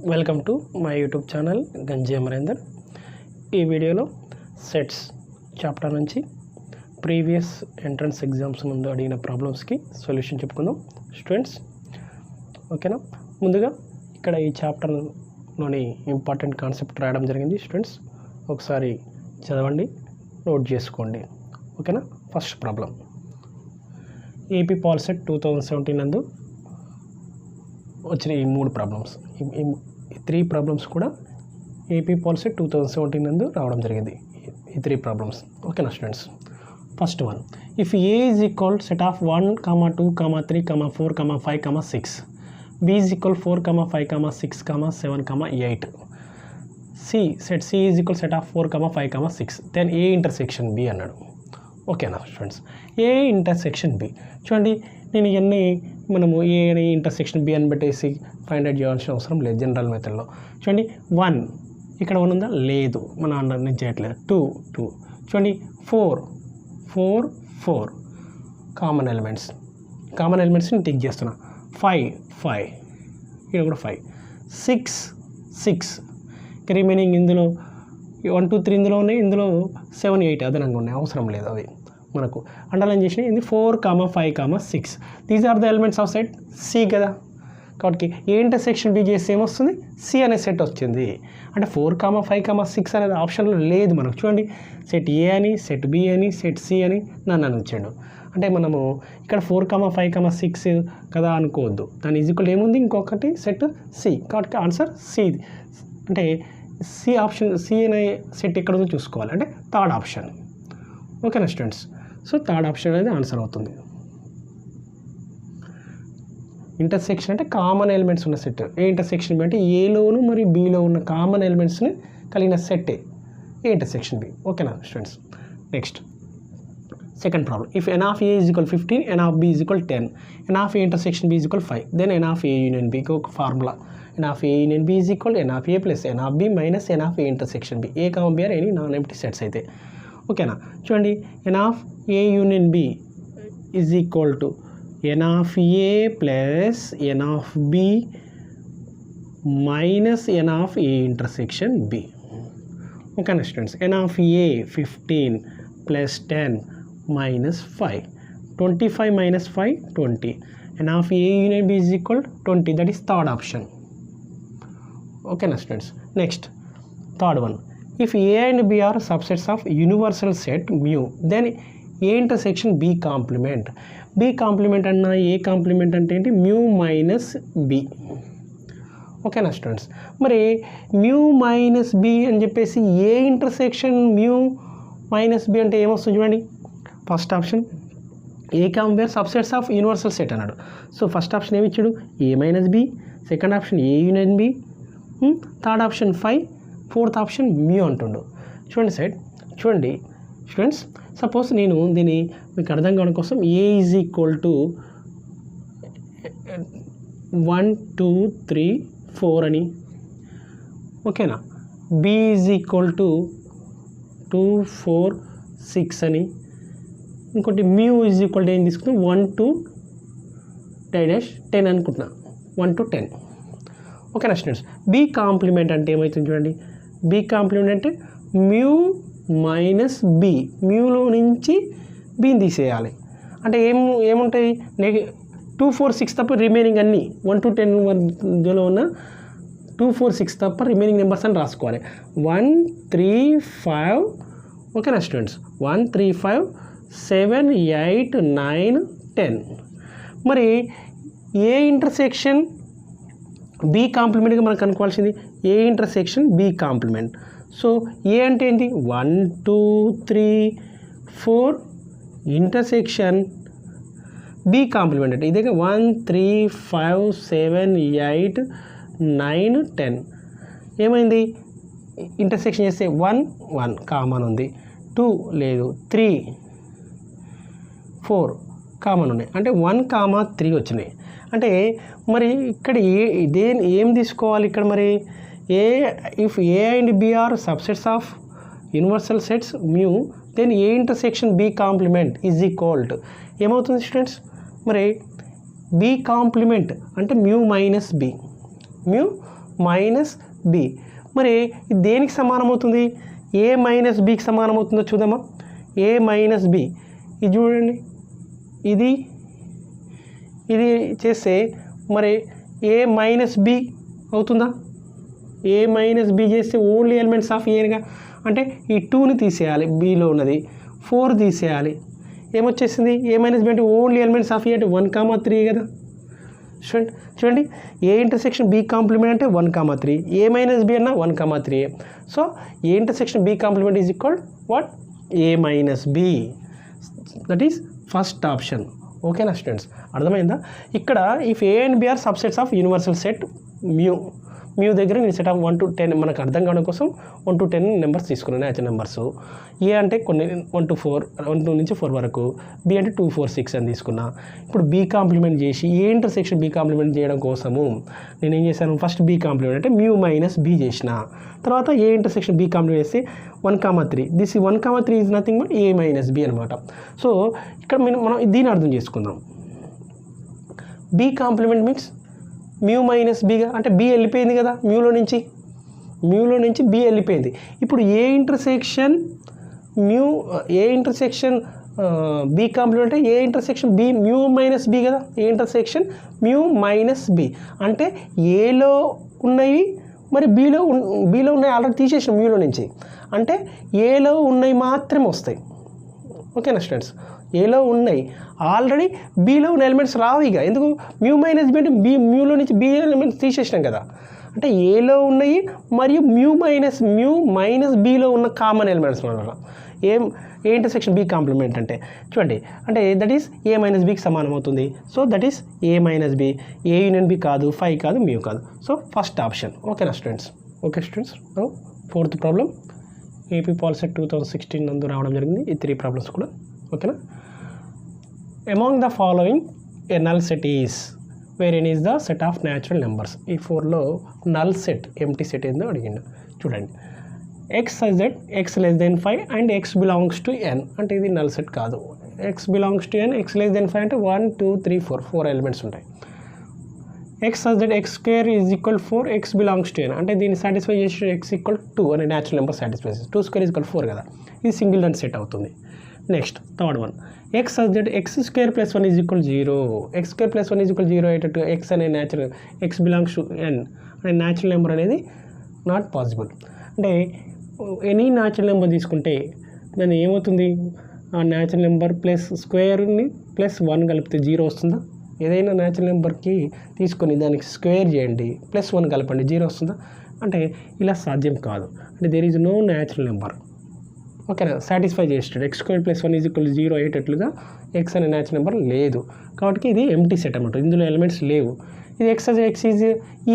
Welcome to my YouTube channel గంజి అమరేందర్. ఈ వీడియోలో సెట్స్ చాప్టర్ నుంచి ప్రీవియస్ ఎంట్రన్స్ ఎగ్జామ్స్ ముందు అడిగిన ప్రాబ్లమ్స్కి సొల్యూషన్ చెప్పుకుందాం స్టూడెంట్స్. ఓకేనా, ముందుగా ఇక్కడ ఈ చాప్టర్లోని ఇంపార్టెంట్ కాన్సెప్ట్ రాయడం జరిగింది స్టూడెంట్స్. ఒకసారి చదవండి, నోట్ చేసుకోండి. ఓకేనా, ఫస్ట్ ప్రాబ్లం ఏపీ పాల్సెట్ 2017 నందు వచ్చిన ఈ 3 ప్రాబ్లమ్స్, ఈ 3 ప్రాబ్లమ్స్ కూడా ఏపీ పాల్సెట్ 2017 నందు రావడం జరిగింది. ఈ 3 ప్రాబ్లమ్స్. ఓకేనా students. First one, if A is equal set of 1, 2, 3, 4, 5, 6, B is equal 4, 5, 6, 7, 8, C set C is equal set of 4, 5, 6, then A intersection B అన్నాడు. ఓకేనా స్టూడెంట్స్. ఏ ఇంటర్సెక్షన్ బి చూడండి, నేను ఇవన్నీ మనము ఏ ఇంటర్సెక్షన్ బి అని పెట్టేసి ఫైండ్ అవుట్ చేయాల్సిన అవసరం లేదు జనరల్ మెథడ్లో. చూడండి 1 ఇక్కడ 1 ఉందా, లేదు, మన నేను చేయట్లేదు. 2 చూడండి 4 కామన్ ఎలిమెంట్స్ని టిక్ చేస్తున్నా. 5 ఇక్కడ కూడా 5, 6 రిమైనింగ్ ఇందులో 1, 2, 3 ఇందులో ఉన్నాయి, ఇందులో 7, 8 అదనంగా ఉన్నాయి, అవసరం లేదు అవి మనకు. అండర్లైన్ చేసిన ఇది 4, 5, 6 these are the elements of set C కదా. కాబట్టి ఏ ఇంటర్సెక్షన్ బి చేస్తే ఏమొస్తుంది, సి అనే సెట్ వచ్చింది. అంటే 4, 5, 6 అనేది ఆప్షన్లో లేదు మనకు. చూడండి సెట్ ఏ అని, సెట్ బి అని, సెట్ సి అని నన్ను ఇచ్చాడు. అంటే మనము ఇక్కడ 4, 5, 6 కదా అనుకోవద్దు. దాని ఈక్వల్ ఏముంది, ఇంకొకటి సెట్ సి. కాబట్టి ఆన్సర్ సి. అంటే సి ఆప్షన్, సి అనే సెట్ ఎక్కడ ఉందో చూసుకోవాలి, అంటే థర్డ్ ఆప్షన్. ఓకేనా స్టూడెంట్స్. సో థర్డ్ ఆప్షన్ అనేది ఆన్సర్ అవుతుంది. ఇంటర్సెక్షన్ అంటే కామన్ ఎలిమెంట్స్ ఉన్న సెట్. ఏ ఇంటర్సెక్షన్ బి అంటే ఏలోను మరియు బిలో ఉన్న కామన్ ఎలిమెంట్స్ని కలిగిన సెట్టే ఏ ఇంటర్సెక్షన్ బి. ఓకేనా students. Next second problem, if n of A is equal 15, n of B is equal 10, n of A intersection B is equal 5, then N of A union బికి ఒక formula, N of A union B is equal N of A plus N of B minus N of A intersection B. A comma B are any non empty sets అయితే. ఓకేనా చూడండి, N of A union B is equal to N of A plus N of B minus N of A intersection B. ఓకేనా students. N of A 15 plus 10 minus 5, 25 minus 5, 20. And of A union B is equal to 20. That is third option. Okay na students. Next, third one. If A and B are subsets of universal set mu, then A intersection B complement. B complement and A complement ante mu minus B. Okay నా students. మరి mu minus B అని చెప్పేసి A intersection mu minus B అంటే ఏమొస్తుంది చూడండి. First option A compare subsets of universal set అన్నాడు. So first option ఏమి ఇచ్చాడు, A minus B. Second option A union B. Third option 5, fourth option mu అంటుండు. చూడండి స్టూడెంట్స్, సపోజ్ నేను దీన్ని మీకు అర్థం కావడం కోసం ఏ ఈజ్ ఈక్వల్ టు 1, 2, 3, 4 అని, ఓకేనా. బి ఈజ్ ఈక్వల్ టు 2, 4, 6 అని, ఇంకోటి మ్యూ ఈజ్ ఈక్వల్ టు ఏం తీసుకుంటాం 1 to 10 అనుకుంటున్నా, 1 to 10. ఓకేనా స్టూడెంట్స్. బి కాంప్లిమెంట్ అంటే ఏమవుతుంది చూడండి. బి కాంప్లిమెంట్ అంటే మ్యూ మైనస్ బి, మ్యూలో నుంచి బిని తీసేయాలి. అంటే ఏముంటాయి 2, 4, 6 తప్ప రిమైనింగ్ అన్నీ 1 to 10 మధ్యలో ఉన్న 2, 4, 6 తప్ప రిమైనింగ్ నెంబర్స్ అని రాసుకోవాలి. 1, 3, 5. ఓకేనా స్టూడెంట్స్. 1, 3, 5, 7, 8, 9, 10. మరి ఏ ఇంటర్సెక్షన్ బి కాంప్లిమెంట్గా మనకు అనుకోవాల్సింది A intersection B complement. So A అంటే ఏంటి 1, 2, 3, 4 ఇంటర్సెక్షన్ బి కాంప్లిమెంట్ అంటే ఇదే 1, 3, 5, 7, 8, 9, 10. ఏమైంది, ఇంటర్సెక్షన్ చేస్తే 1 కామన్ ఉంది, 2 లేదు, 3, 4 కామన్ ఉన్నాయి, అంటే 1, 3 వచ్చినాయి. అంటే మరి ఇక్కడ ఏం తీసుకోవాలి ఇక్కడ మరి if A and B are subsets of universal sets mu, then A intersection B complement is equal to ఏమవుతుంది స్టూడెంట్స్. మరి బి కాంప్లిమెంట్ అంటే mu minus B, mu minus B. మరి ఇది దేనికి సమానం అవుతుంది? ఏ మైనస్ బికి సమానం అవుతుందో చూద్దామా. ఏ మైనస్ బి ఇది చూడండి, ఇది చేస్తే మరి ఏ మైనస్ బి అవుతుందా? ఏ మైనస్ బి చేస్తే ఓన్లీ ఎలిమెంట్స్ ఆఫ్ ఏగా, అంటే ఈ 2ని తీసేయాలి, బిలో ఉన్నది 4 తీసేయాలి, ఏమొచ్చేసింది? ఏ మైనస్ బి అంటే ఓన్లీ ఎలిమెంట్స్ ఆఫ్ ఏ అంటే 1,3 కదా. చూడండి ఏ ఇంటర్సెక్షన్ బి కాంప్లిమెంట్ అంటే 1,3, ఏ మైనస్ బి అన్న 1,3. So A intersection B complement is equal what? A minus B. That is first option. ఓకేనా స్టూడెంట్స్, అర్థమైందా? ఇక్కడ if A and B are subsets of universal set mu దగ్గర నేను set of 1 to 10 మనకు అర్థం కావడం కోసం 1 to 10 నెంబర్స్ తీసుకున్నాను, న్యాచురల్ నెంబర్స్. ఏ అంటే కొన్ని 1 to 4, 1 నుంచి 4 వరకు, బి అంటే 2, 4, 6 అని తీసుకున్నా. ఇప్పుడు బి కాంప్లిమెంట్ చేసి ఏ ఇంటర్సెక్షన్ బి కాంప్లిమెంట్ చేయడం కోసము నేను ఏం చేశాను? ఫస్ట్ బి కాంప్లిమెంట్ అంటే మ్యూ మైనస్ బి చేసిన, తర్వాత ఏ ఇంటర్సెక్షన్ బి కాంప్లిమెంట్ చేస్తే 1,3. This 1,3 is nothing but A minus B అనమాట. సో ఇక్కడ మనం దీన్ని అర్థం చేసుకుందాం. B complement means mu minus బిగా, అంటే బి వెళ్ళిపోయింది కదా మ్యూలో నుంచి బి వెళ్ళిపోయింది. ఇప్పుడు ఏ ఇంటర్సెక్షన్ బి కాంప్లిమెంట్ అంటే A intersection B mu minus B కదా. A intersection mu minus B అంటే ఏలో ఉన్నవి మరి బీలో ఉన్నాయి ఆల్రెడీ తీసేసిన మ్యూలో నుంచి, అంటే ఏలో ఉన్నవి మాత్రమే వస్తాయి. ఓకేనా స్టూడెంట్స్, ఏలో ఉన్నాయి ఆల్రెడీ బీలో ఉన్న ఎలిమెంట్స్ రావు ఇక. ఎందుకు? మ్యూ మైనస్ బి అంటే మ్యూలో నుంచి బి ఎలిమెంట్స్ తీసేసినాం కదా, అంటే ఏలో ఉన్నాయి మరియు మ్యూ మైనస్ బిలో ఉన్న కామన్ ఎలిమెంట్స్ వల్ల ఏ ఇంటర్సెక్షన్ బి కాంప్లిమెంట్ అంటే చూడండి, అంటే దట్ ఈస్ ఏ మైనస్ బికి సమానం అవుతుంది. So that is A minus B, A union B కాదు, 5 కాదు, మ్యూ కాదు. So first option. ఓకేనా students? Okay students, fourth problem AP Polycet 2016 నందు రావడం జరిగింది. ఈ 3 ప్రాబ్లమ్స్ కూడా. ఓకేనా. Among the following a null set is where N is the set of natural numbers. ఈ 4లో నల్ సెట్ ఎంటీ సెట్ ఏందో అడిగిండు. చూడండి, x such that x less than 5 and x belongs to N, అంటే ఇది null set కాదు. X belongs to N, x less than 5 అంటే 1, 2, 3, 4 elements ఉంటాయి. X such that x square is equal 4, x belongs to N, అంటే దీన్ని satisfy చేసి X equal 2 అనే natural number satisfy చేసి 2 స్క్వేర్ ఈజ్ ఈక్వల్ 4 కదా. ఇది సింగిల్ నల్ సెట్ అవుతుంది. Next third one, X such that x square plus 1 is equal 0, X square plus 1 is equal 0 అయ్యేటట్టు X అనే న్యాచురల్ ఎక్స్ బిలాంగ్స్ టు ఎన్ అనే natural number అనేది not possible. అంటే any natural number తీసుకుంటే దాన్ని ఏమవుతుంది? ఆ న్యాచురల్ నెంబర్ ప్లస్ స్క్వేర్ని ప్లస్ 1 కలిపితే 0 వస్తుందా? ఏదైనా న్యాచురల్ నెంబర్కి తీసుకొని దానికి స్క్వేర్ చేయండి, ప్లస్ 1 కలపండి, 0 వస్తుందా? అంటే ఇలా సాధ్యం కాదు. అంటే there is no natural number. ఓకేనా, సాటిస్ఫై చేస్తాడు. X square plus 1 is equal 0 అయ్యేటట్లుగా ఎక్స్ అనే న్యాచురల్ నెంబర్ లేదు. కాబట్టి ఇది ఎంటీ సెట్ అనమాట, ఇందులో ఎలిమెంట్స్ లేవు. ఇది ఎక్స్ ఈజ్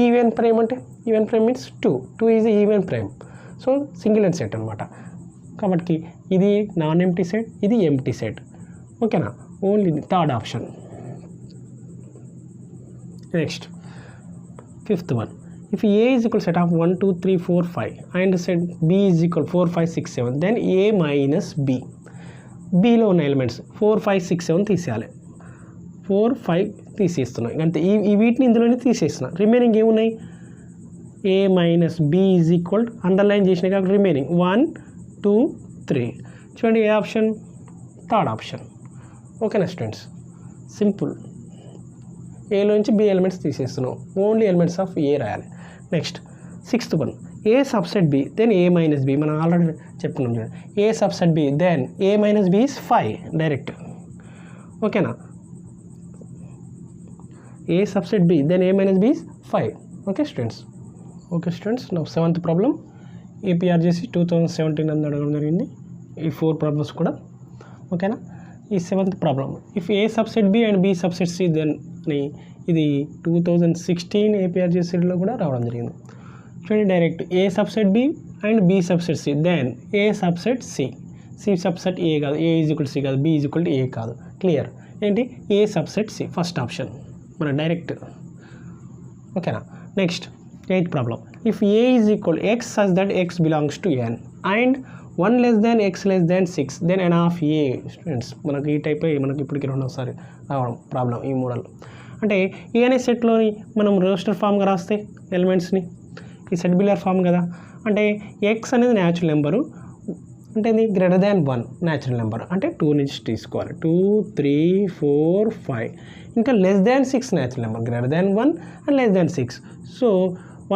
ఈవెన్ ప్రైమ్, అంటే even prime means 2 is even prime. So single and set అనమాట. కాబట్టి ఇది నాన్ ఎంటీ సెట్, ఇది ఎంటీ సెట్. ఓకేనా, only third option. Next fifth one, if A is equal set of 1, 2, 3, 4, 5 and set B is equal 4, 5, 6, 7, then A minus B. Bలో ఉన్న elements 4, 5, 6, 7 తీసేయాలి. 4, 5 తీసేస్తున్నాం, అంతే. ఈ వీటిని ఇందులోనే తీసేస్తున్నా. రిమైనింగ్ ఏమున్నాయి? A minus B is equal underline చేసిన కాబట్టి రిమైనింగ్ 1, 2, 3. చూడండి, ఏ ఆప్షన్? Third option. ఓకేనా స్టూడెంట్స్, సింపుల్. ఏలోంచి బి ఎలిమెంట్స్ తీసేస్తున్నాం, ఓన్లీ ఎలిమెంట్స్ ఆఫ్ ఏ రాయాలి. Next sixth one, A subset B then A minus B. మనం ఆల్రెడీ చెప్పుకున్నాం చూడండి, A subset B then A minus B is 5 direct. ఓకేనా, A subset B then A minus B is 5. Okay students, నా 7th problem APRJC 2017 అని అడగడం జరిగింది. ఈ 4 problems కూడా. ఓకేనా, ఈ 7th problem, if A subset B and B subset C then అని, ఇది 2016 ఏపీఆర్జేసీలో కూడా రావడం జరిగింది. చూడండి, direct A subset B and B subset C then A subset C. C subset A కాదు, ఏ ఈజ్ ఈక్వల్ సి కాదు, B is equal to A కాదు. క్లియర్ ఏంటి? A subset C first option మన డైరెక్ట్. ఓకేనా, next 8th problem, if A is equal x such that X belongs to N and 1 less than x less than 6 then n of a. Students, మనకి ఈ type మనకి ఇప్పటికి 2వ రావడం problem ఈ model. అంటే ఏ అనే సెట్లోని మనం రోస్టర్ ఫామ్గా రాస్తే ఎలిమెంట్స్ని ఈ సెట్ బిల్లర్ ఫామ్ కదా, అంటే ఎక్స్ అనేది న్యాచురల్ నెంబరు, అంటే ఇది గ్రేటర్ దాన్ 1 న్యాచురల్ నెంబర్, అంటే 2 నుంచి తీసుకోవాలి. 2 3 4 5 ఇంకా less than 6 natural number, greater than 1 and less than 6. So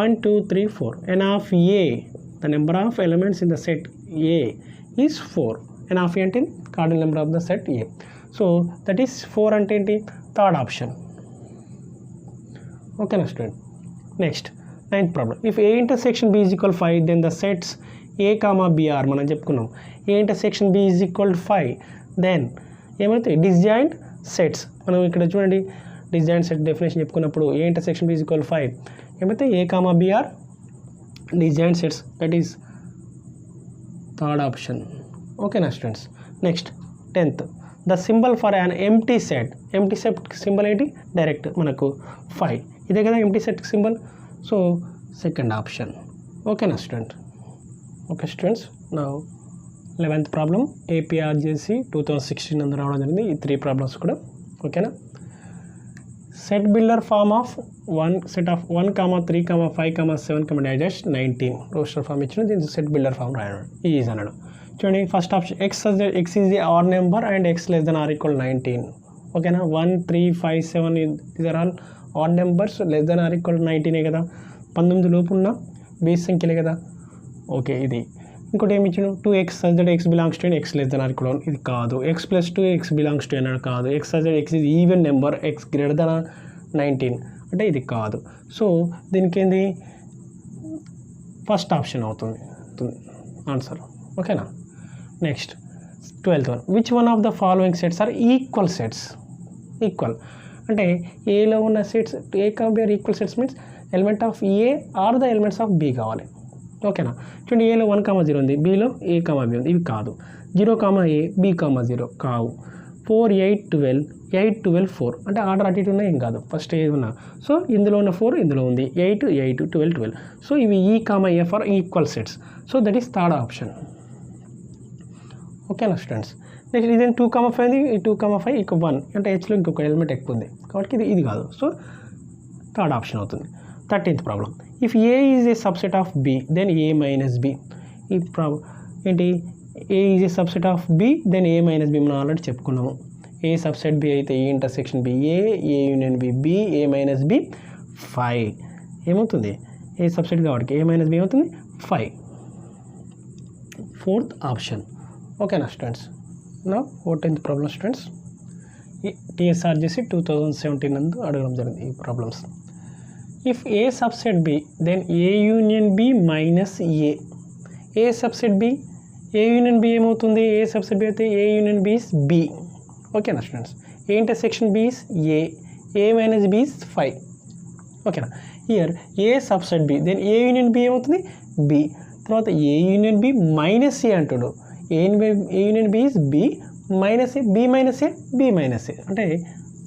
1 2 3 4 n of a, the number of elements in the set a is 4. n of a అంటే cardinal number of the set a. So that is 4 అంటే ఏంటి, third option. ఓకేనా student. Next 9th problem. If A intersection b is equal 5 then the sets a, b are మనం చెప్పుకున్నాం. A intersection b is equal 5 then ఏమవుతాయి, disjoint sets. మనం ఇక్కడ చూడండి disjoint set definition చెప్పుకున్నప్పుడు A intersection b is equal 5 ఏమైతే a, b are disjoint sets, that is third option. ఓకేనా students. Next 10th. The symbol for an empty set symbol ఏంటి, direct మనకు 5 ఇదే కదా empty set symbol. So second option. ఓకేనా student. Okay students, నా 11th problem APRJC 2016 నందు రావడం జరిగింది. ఈ 3 ప్రాబ్లమ్స్ కూడా ఓకేనా. Set builder form of set of 1, 3, 5, 7, digest 19 roster form ఇచ్చిన దీనికి సెట్ బిల్డర్ ఫామ్ రాయడం ఈజీ అన్నాడు. చూడండి first option x is a odd number and x less than or equal 19. ఓకేనా. 1, 3, 5, 7 these are all odd numbers, less than or equal 19 కదా, 19 లోపు ఉన్న base సంఖ్యలే కదా. ఓకే ఇది. ఇంకోటి ఏమి ఇచ్చాడు, 2x such that x belongs to n, x less than or equal 1, ఇది కాదు. x plus 2 x belongs to n అని కాదు. x such that x is even number, x greater than 19 అంటే ఇది కాదు. సో దీనికి ఏంది ఫస్ట్ ఆప్షన్ అవుతుంది ఆన్సర్. ఓకేనా. Next 12th one. Which one of the following sets are equal sets. Equal అంటే ఏలో ఉన్న sets A B are equal sets means element of A are the elements of B కావాలి. ఓకేనా. చూడండి ఏలో 1, 0 ఉంది, బీలో a, b ఉంది, ఇవి కాదు. 0, a, b, 0 కావు. 4, 8, 12, 8, 12, 4 అంటే ఆర్డర్ అటు ఇటు ఉన్నా ఏం కాదు, ఫస్ట్ ఏది ఉన్నా. సో ఇందులో ఉన్న 4 ఇందులో ఉంది, 8, 8, 12, 12. సో ఇవి ఈ, f are equal sets. So that is third option. ఓకేనా స్టూడెంట్స్. నెక్స్ట్ ఇదే 2, 5 ఉంది, 2, 5 ఇక 1 అంటే హెచ్లో ఇంకొక ఎలిమెంట్ ఎక్కువ ఉంది కాబట్టి ఇది కాదు. సో థర్డ్ ఆప్షన్ అవుతుంది. 13th problem. If A is A subset of B then A minus B. ఈ ప్రాబ్లం ఏంటి, A is A subset of B then A minus B మనం ఆల్రెడీ చెప్పుకున్నాము. ఏ సబ్సెట్ బి అయితే A intersection B A union B B, A minus B 5 ఏమవుతుంది, A subset కాబట్టి ఏ minus B ఏమవుతుంది 5. Fourth option. ఓకేనా students. నా 14th problem students. TSRJC 2017 నందు అడగడం జరిగింది ఈ problems. If A subset B then A union B minus A. A subset B, A union B ఏమవుతుంది, ఏ సబ్సెట్ బి అయితే A union B is B. ఓకేనా students. A intersection B is A minus B is 5. ఓకేనా. Here A subset B then A union B ఏమవుతుంది B. తర్వాత A union B minus A అంటాడు. A union B is B minus A, B minus A, B minus A అంటే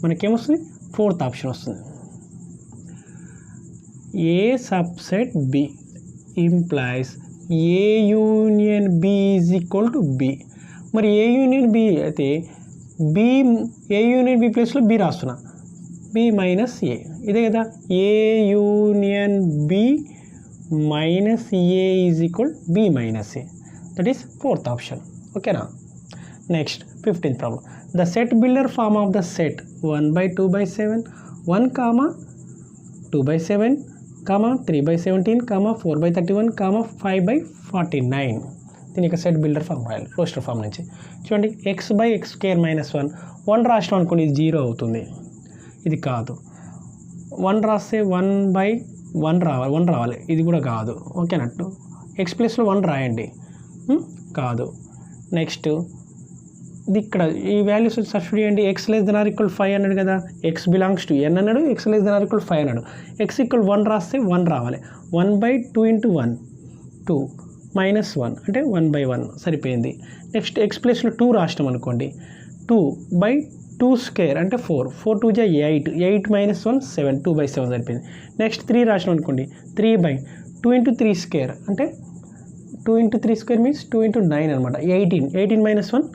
మనకేమొస్తుంది fourth option వస్తుంది. A subset B implies A union B is equal to B. మరి A union B అయితే B, A union B ప్లేస్లో B రాస్తున్నా, B minus A ఇదే కదా. A union B minus A is equal B minus A, that is fourth option. ఓకేనా. Next 15th problem. The set builder form of the set 1/2/7, 1, 2/7, 3/17, 4/31, 5/49. దీని యొక్క set builder form రాయాలి roster form నుంచి. చూడండి x/x² - 1 రాష్ట్రం అనుకోండి ఇది 0 అవుతుంది, ఇది కాదు. 1 రాస్తే 1/1 రావాలి, 1 రావాలి, ఇది కూడా కాదు. ఓకేనట్టు x ప్లేస్లో 1 రాయండి, కాదు. నెక్స్ట్ ఇది ఇక్కడ ఈ వాల్యూస్ సబ్స్టిట్యూట్ చేయండి. x less than or equal 5 అన్నాడు కదా, x belongs to n అన్నాడు, x less than or equal 5 అన్నాడు. x equal 1 రాస్తే 1 రావాలి. 1/2 × 1 2 -1 అంటే 1/1 సరిపోయింది. నెక్స్ట్ x ప్లేస్లో 2 రాష్ట్రం అనుకోండి, 2/2² అంటే 4, 4 2 = 8, 8 - 1 7, 2/7 సరిపోయింది. నెక్స్ట్ 3 రాష్ట్రం అనుకోండి, 3/2 × 3² అంటే 2 × 3² మీన్స్ 2 × 9 అనమాట, 18, 18 - 1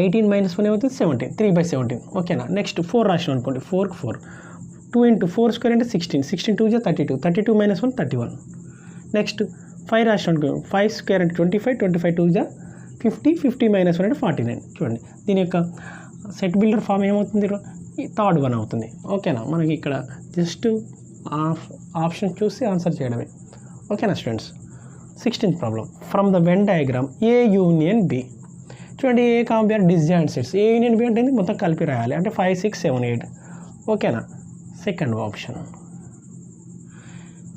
18 - 1 ఏమవుతుంది 17, 3/17. ఓకేనా. నెక్స్ట్ 4 రాష్ట్రం అనుకోండి, 4 × 4 2 into 4 square అంటే 16, 16 2 32, 32 minus 1 31. నెక్స్ట్ 5 రాసినాను, 5 స్క్వేర్ అంటే 25, 25 2 50, 50 minus 1 అంటే 49. చూడండి దీని యొక్క సెట్ బిల్డర్ ఫామ్ ఏమవుతుంది, థర్డ్ వన్ అవుతుంది. ఓకేనా, మనకి ఇక్కడ జస్ట్ ఆప్షన్ చూసి ఆన్సర్ చేయడమే. ఓకేనా students. 16th problem. From the Venn diagram A union B. చూడండి A comma B are disjoint sets. A union B అంటే మొత్తం కలిపి రాయాలి, అంటే 5 6 7 8. ఓకేనా, సెకండ్ ఆప్షన్.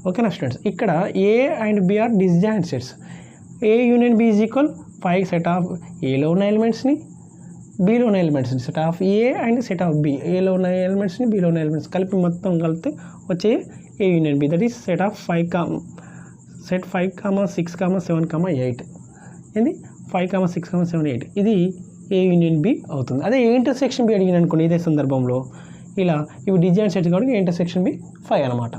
ఓకేనా స్టూడెంట్స్, ఇక్కడ A and B are disjoint sets. A union B is equal 5 set of ఏలో ఉన్న ఎలిమెంట్స్ని, బీలో ఉన్న ఎలిమెంట్స్ని, set of A and set of B, ఏలో ఉన్న ఎలిమెంట్స్ని బీలో ఉన్న ఎలిమెంట్స్ కలిపి మొత్తం కలిపితే వచ్చే A union B. That is set of 5, set 5, 6, 7, 8. ఇది 5, 6, 7, 8. ఇది ఏ యూనియన్ బి అవుతుంది. అదే ఏ ఇంటర్సెక్షన్ బి అడిగిన అనుకోండి, ఇదే సందర్భంలో ఇలా ఇవి డిజైన్ సెట్స్ కాబట్టి ఏ ఇంటర్సెక్షన్ బి 5 అనమాట.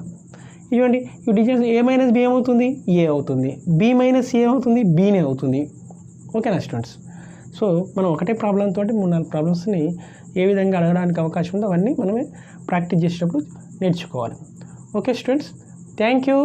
ఇవ్వండి ఇవి డిజైన్ ఏ మైనస్ బి ఏమవుతుంది, ఏ అవుతుంది. బి మైనస్ ఏ అవుతుంది, బీనే అవుతుంది. ఓకేనా స్టూడెంట్స్. సో మనం ఒకటే ప్రాబ్లంతో 3-4 ప్రాబ్లమ్స్ని ఏ విధంగా అడగడానికి అవకాశం ఉందో అవన్నీ మనమే ప్రాక్టీస్ చేసేటప్పుడు నేర్చుకోవాలి. Okay students, thank you.